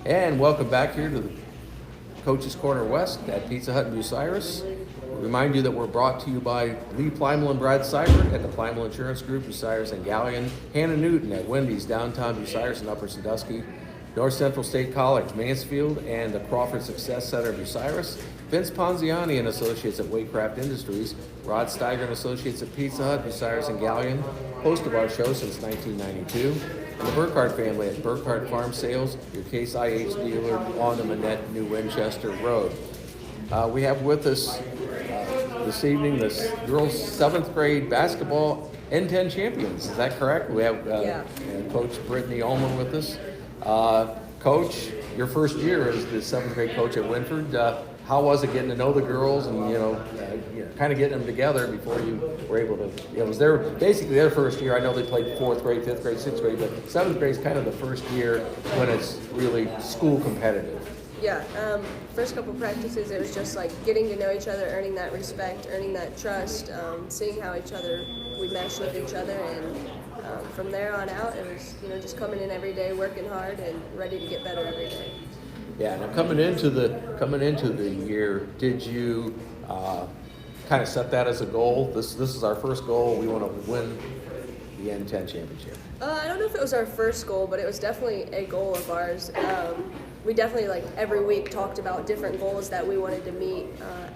And welcome back here to the Coach's Corner West at Pizza Hut in Bucyrus. Remind you that we're brought to you by Lee Plymel and Brad Seibert at the Plymel Insurance Group, Bucyrus and Gallion, Hannah Newton at Wendy's, downtown Bucyrus and Upper Sandusky, North Central State College, Mansfield, and the Crawford Success Center, Bucyrus, Vince Ponziani and Associates at Waycraft Industries, Rod Steiger and Associates at Pizza Hut, Bucyrus and Gallion, host of our show since 1992, and the Burkhardt family at Burkhardt Farm Sales, your Case IH dealer on the Manette, New Winchester Road. We have with us this evening the girls' 7th grade basketball N10 champions. Is that correct? We have Coach Brittanie Ulmer with us. Coach, your first year as the 7th grade coach at Wynford. How was it getting to know the girls and kind of getting them together before you were able to? It was basically their first year. I know they played 4th grade, 5th grade, 6th grade, but 7th grade is kind of the first year when it's really school competitive. Yeah, first couple practices, it was just like getting to know each other, earning that respect, earning that trust, seeing how we meshed with each other, and from there on out, it was just coming in every day, working hard, and ready to get better every day. Yeah, now coming into the year, did you kind of set that as a goal? This is our first goal. We want to win the N10 championship. I don't know if it was our first goal, but it was definitely a goal of ours. We definitely, every week talked about different goals that we wanted to meet.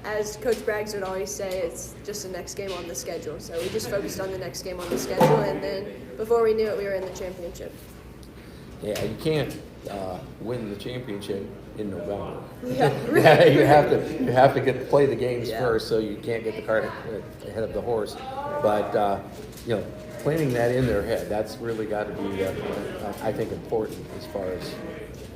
As Coach Braggs would always say, it's just the next game on the schedule. So we just focused on the next game on the schedule, and then before we knew it, we were in the championship. Yeah, you can't win the championship in November. Yeah, you have to get to play the games first, so you can't get the cart ahead of the horse. But planting that in their head, that's really got to be, I think, important as far as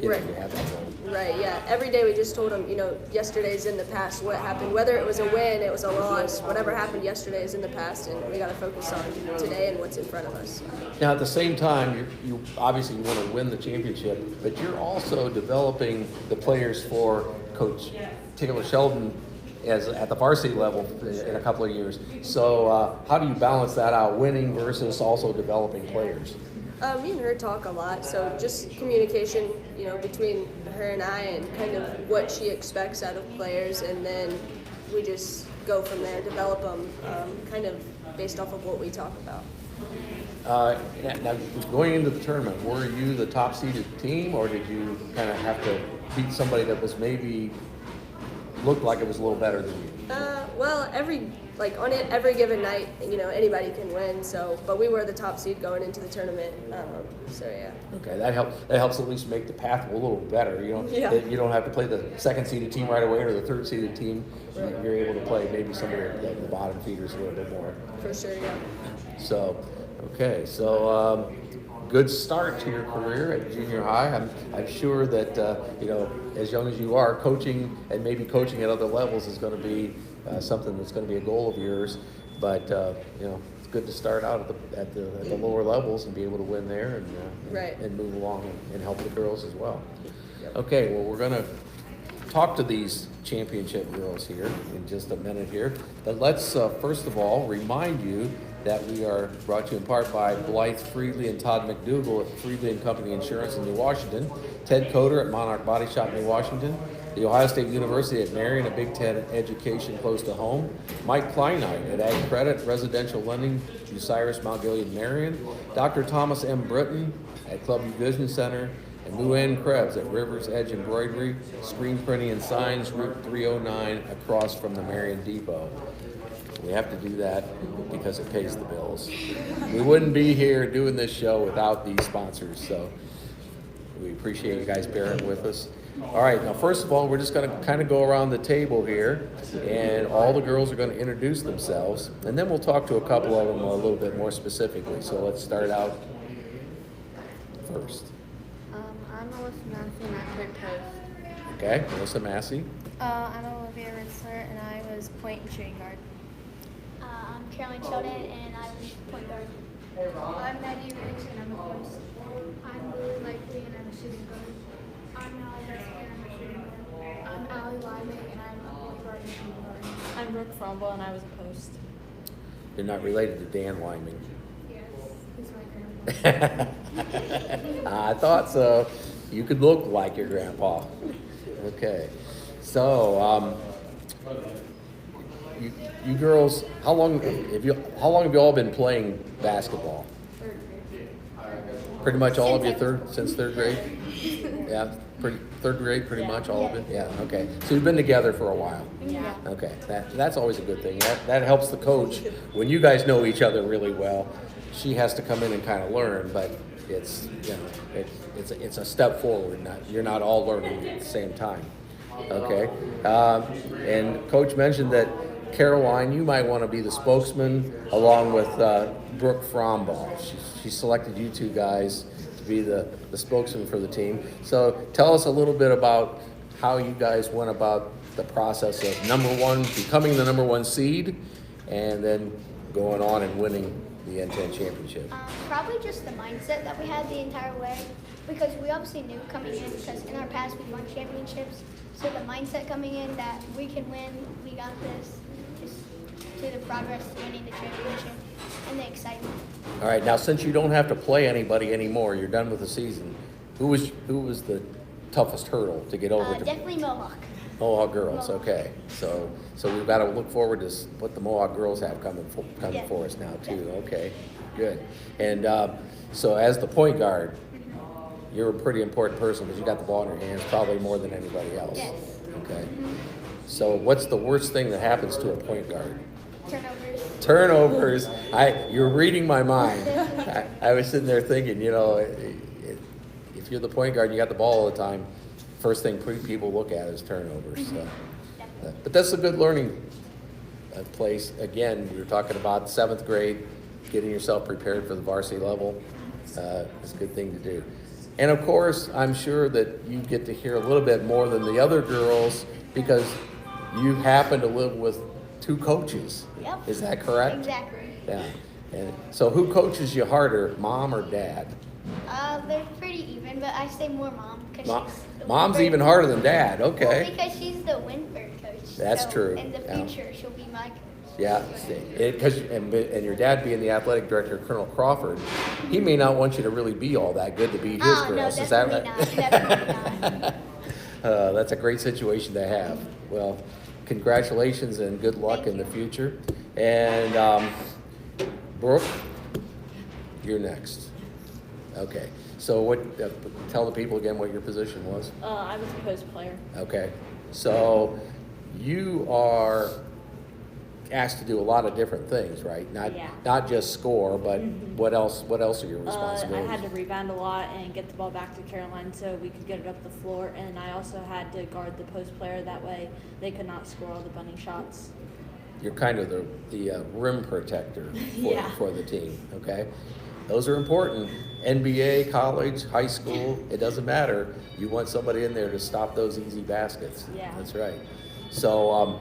you have that goal. Right, yeah. Every day we just told them, yesterday's in the past. What happened, whether it was a win, it was a loss, whatever happened yesterday is in the past, and we got to focus on today and what's in front of us. Now, at the same time, you obviously want to win the championship, but you're also developing the players for Coach Taylor Sheldon at the varsity level in a couple of years. So how do you balance that out, winning versus also developing players? Me and her talk a lot, so just communication, between her and I, and kind of what she expects out of players, and then we just go from there, develop them, kind of based off of what we talk about. Now, going into the tournament, were you the top seeded team, or did you kind of have to beat somebody that was maybe looked like it was a little better than you? Well, every given night, anybody can win. So, but we were the top seed going into the tournament. So yeah. Okay, that helps at least make the path a little better. You don't have to play the second seeded team right away or the third seeded team. Right. You're able to play maybe some of the bottom feeders a little bit more. For sure, yeah. So, good start to your career at junior high. I'm sure that as young as you are, coaching and maybe coaching at other levels is going to be something that's going to be a goal of yours. But it's good to start out at the lower levels and be able to win there and move along and help the girls as well. Yep. Okay, well, we're going to talk to these championship girls here in just a minute here. But let's first of all remind you that we are brought to you in part by Blythe Friedley and Todd McDougall at Friedley & Company Insurance in New Washington, Ted Coder at Monarch Body Shop in New Washington, The Ohio State University at Marion, a Big Ten education close to home, Mike Kleinite at Ag Credit Residential Lending, Bucyrus, Mount Gilead, Marion, Dr. Thomas M. Britton at Clubview Vision Center, and Luann Krebs at Rivers Edge Embroidery, Screen Printing and Signs, Route 309, across from the Marion Depot. We have to do that because it pays the bills. We wouldn't be here doing this show without these sponsors, so we appreciate you guys bearing with us. All right, now first of all, we're just going to kind of go around the table here, and all the girls are going to introduce themselves, and then we'll talk to a couple of them a little bit more specifically. So let's start out first. I'm Alyssa Massey, and I played post. Okay, Alyssa Massey. I'm Alivia Ritzler, and I was point and shooting guard. I'm Caroline Sheldon, and I was point guard. I'm Maggie Ridge, and I'm a post. I'm Laippley, and I'm a shooting guard. I'm Ally Bessinger, and I'm a shooting guard. I'm Ally Bessinger, and I'm a point guard and shooting guard. I'm Brooke Frombaugh, and I was a post. You're not related to Dan Wyman. Yes, he's my grandpa. I thought so. You could look like your grandpa. Okay. So, you girls, how long have you all been playing basketball? Pretty much all of you since third grade? Yeah, third grade, pretty much all of it? Yeah, okay. So you've been together for a while? Yeah. Okay, that's always a good thing. That helps the coach. When you guys know each other really well, she has to come in and kind of learn, but it's, it's a step forward. You're not all learning at the same time. Okay. And Coach mentioned that Caroline, you might want to be the spokesman along with Brooke Frombaugh. She selected you two guys to be the spokesman for the team. So tell us a little bit about how you guys went about the process of becoming the number one seed, and then going on and winning the N10 championship. Probably just the mindset that we had the entire way, because we obviously knew coming in, because in our past we won championships. So the mindset coming in that we can win, we got this, just to the progress to winning the championship and the excitement. All right, now since you don't have to play anybody anymore, you're done with the season. Who was the toughest hurdle to get over? Definitely Mohawk. Mohawk girls, okay. So we've got to look forward to what the Mohawk girls have coming for us now too. Okay, good. And so as the point guard, you're a pretty important person because you got the ball in your hands probably more than anybody else. Yes. Okay. So what's the worst thing that happens to a point guard? Turnovers. You're reading my mind. I was sitting there thinking, if you're the point guard and you got the ball all the time, first thing people look at is turnovers. So. But that's a good learning place. Again, we were talking about 7th grade, getting yourself prepared for the varsity level. It's a good thing to do. And of course, I'm sure that you get to hear a little bit more than the other girls because you happen to live with 2 coaches. Yep. Is that correct? Exactly. Yeah. And so who coaches you harder, mom or dad? They're pretty even, but I say more mom. Mom's even harder than dad, okay. Well, because she's the Wynford coach. That's true. In the future, she'll be my coach. Yeah, and your dad being the athletic director, Colonel Crawford, he may not want you to really be all that good to beat his girls. No, Is that right? Definitely not. That's a great situation to have. Well, congratulations and good luck in the future. And Brooke, you're next. Okay. So tell the people again what your position was. I was a post player. Okay. So you are asked to do a lot of different things, right? Not just score, but what else are your responsibilities? I had to rebound a lot and get the ball back to Caroline so we could get it up the floor, and I also had to guard the post player, that way they could not score all the bunny shots. You're kind of the rim protector for the team, okay? Those are important. NBA, college, high school, it doesn't matter. You want somebody in there to stop those easy baskets. Yeah. That's right. So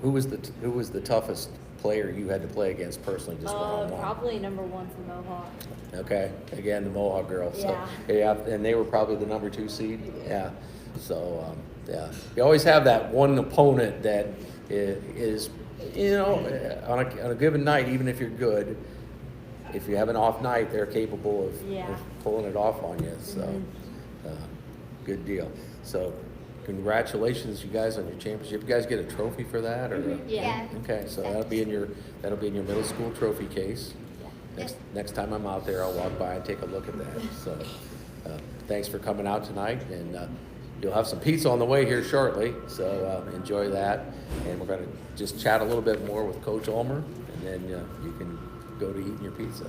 who was the toughest player you had to play against personally, just one-on-one? Probably number 1 for Mohawk. Okay, again, the Mohawk girls. Yeah. So, yeah, and they were probably the number 2 seed. Yeah. So you always have that one opponent that is on a given night, even if you're good, if you have an off night, they're capable of pulling it off on you. So good deal. So congratulations, you guys, on your championship. You guys get a trophy for that, or? Yeah. Okay, so that'll be in your middle school trophy case. Next time I'm out there, I'll walk by and take a look at that. So thanks for coming out tonight, and you'll have some pizza on the way here shortly. So enjoy that, and we're going to just chat a little bit more with Coach Ulmer, and then you can go to eating your pizza.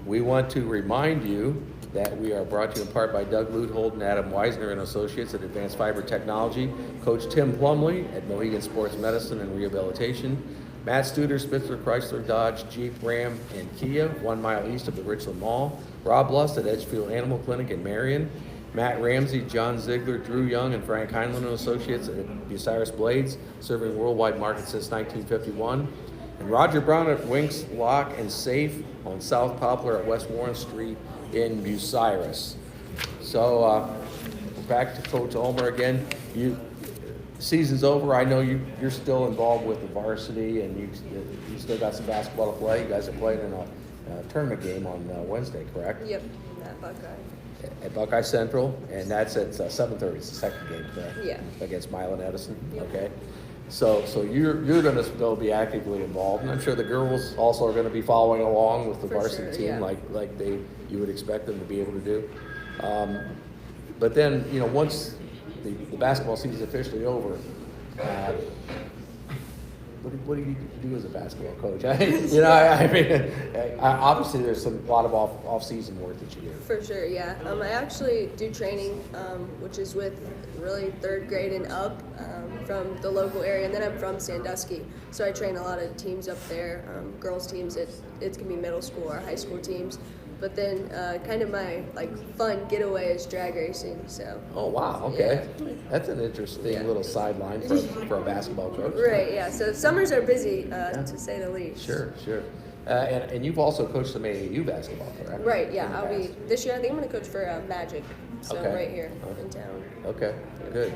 We want to remind you that we are brought to you in part by Doug Luthold and Adam Weisner and Associates at Advanced Fiber Technology, Coach Tim Plumley at Mohegan Sports Medicine and Rehabilitation, Matt Studer, Spitzer, Chrysler, Dodge, Jeep, Ram, and Kia, 1 mile east of the Richland Mall, Rob Lust at Edgefield Animal Clinic in Marion, Matt Ramsey, John Ziegler, Drew Young, and Frank Heinlein and Associates at Bucyrus Blades, serving worldwide markets since 1951, and Roger Brown at Winks Lock and Safe on South Poplar at West Warren Street in Bucyrus. So back to Coach Ulmer again. Season's over. I know you're still involved with the varsity, and you still got some basketball to play. You guys are playing tournament game on Wednesday, correct? Yep, that Buckeye. At Buckeye Central, and that's at 7:30. It's the second game, correct? Yeah. Against Milan Edison. Yep. Okay. So you're going to still be actively involved, and I'm sure the girls also are going to be following along with the For varsity sure, team, yeah. like you would expect them to be able to do. But then once the basketball season is officially over. What do you do as a basketball coach? I mean, obviously there's a lot of off-season work that you do. For sure, yeah. I actually do training, which is with really 3rd grade and up from the local area, and then I'm from Sandusky, so I train a lot of teams up there, girls teams. It can be middle school or high school teams. But then kind of my fun getaway is drag racing. So. Oh wow! Okay, yeah. That's an interesting little sideline for a basketball coach. Right. Yeah. So summers are busy, to say the least. Sure. And you've also coached some AAU basketball, correct? Right. Yeah. I'll be this year. I think I'm going to coach for Magic. So right here in town. Okay. Good.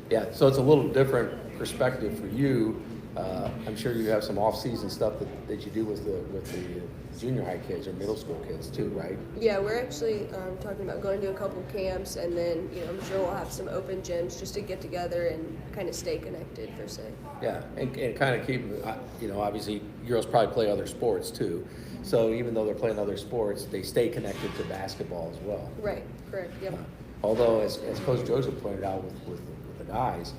Yeah. So it's a little different perspective for you. I'm sure you have some off-season stuff that you do with the junior high kids or middle school kids too, right? Yeah, we're actually talking about going to a couple camps, and then I'm sure we'll have some open gyms just to get together and kind of stay connected per se. Yeah, and kind of keep obviously girls probably play other sports too, so even though they're playing other sports, they stay connected to basketball as well. Right. Correct. Yep. Although, as Coach Joseph pointed out with the guys.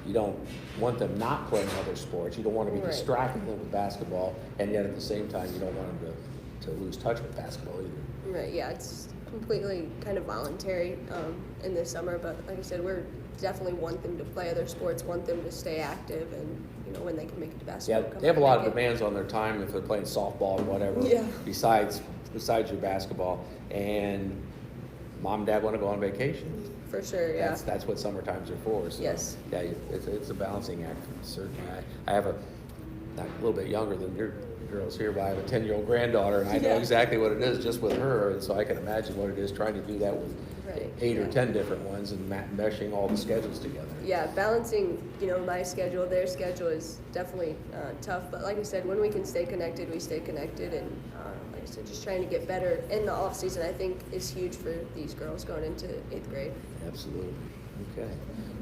You don't want them not playing other sports. You don't want to be distracting them with basketball, and yet at the same time, you don't want them to lose touch with basketball either. Right, yeah, it's completely kind of voluntary in the summer, but like I said, we're definitely want them to play other sports, want them to stay active, and when they can make it to basketball. Yeah, they have a lot of demands on their time if they're playing softball or whatever, besides your basketball, and mom and dad want to go on vacation. For sure, yeah. That's what summer times are for. So, yes. Yeah, it's a balancing act, certainly. I have not a little bit younger than your girls here, but I have a 10-year-old granddaughter, and I know exactly what it is just with her, and so I can imagine what it is trying to do that with 8 or 10 different ones and meshing all the schedules together. Yeah, balancing, my schedule, their schedule is definitely tough, but like I said, when we can stay connected, we stay connected, and like I said, just trying to get better in the off season, I think, is huge for these girls going into 8th grade. Absolutely. Okay.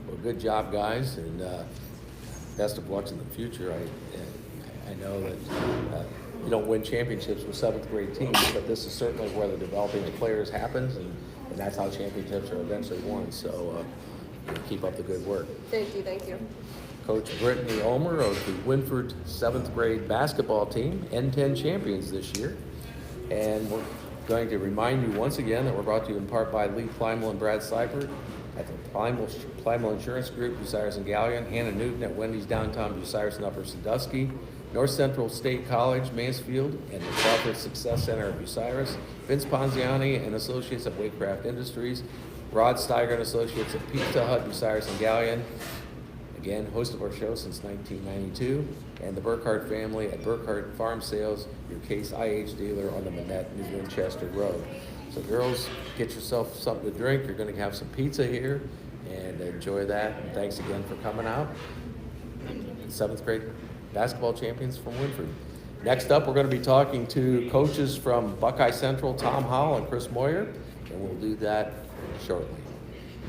Well, good job, guys, and best of luck in the future. I know that you don't win championships with 7th grade teams, but this is certainly where the developing of players happens, and that's how championships are eventually won. So keep up the good work. Thank you. Coach Brittanie Ulmer of the Wynford 7th grade basketball team, N10 champions this year. And we're going to remind you once again that we're brought to you in part by Lee Plymel and Brad Seibert at the Plymel Insurance Group, Bucyrus and Gallion, Hannah Newton at Wendy's downtown Bucyrus and Upper Sandusky, North Central State College, Mansfield, and the Crawford Success Center of Bucyrus, Vince Ponziani and Associates at Wakecraft Industries, Rod Steiger and Associates at Pizza Hut, Bucyrus and Gallion, again, host of our show since 1992, and the Burkhardt family at Burkhardt Farm Sales, your Case IH dealer on the Manette, New Winchester Road. So girls, get yourself something to drink. You're going to have some pizza here, and enjoy that. And thanks again for coming out. 7th grade basketball champions from Wynford. Next up, we're going to be talking to coaches from Buckeye Central, Tom Howell and Chris Moyer, and we'll do that shortly.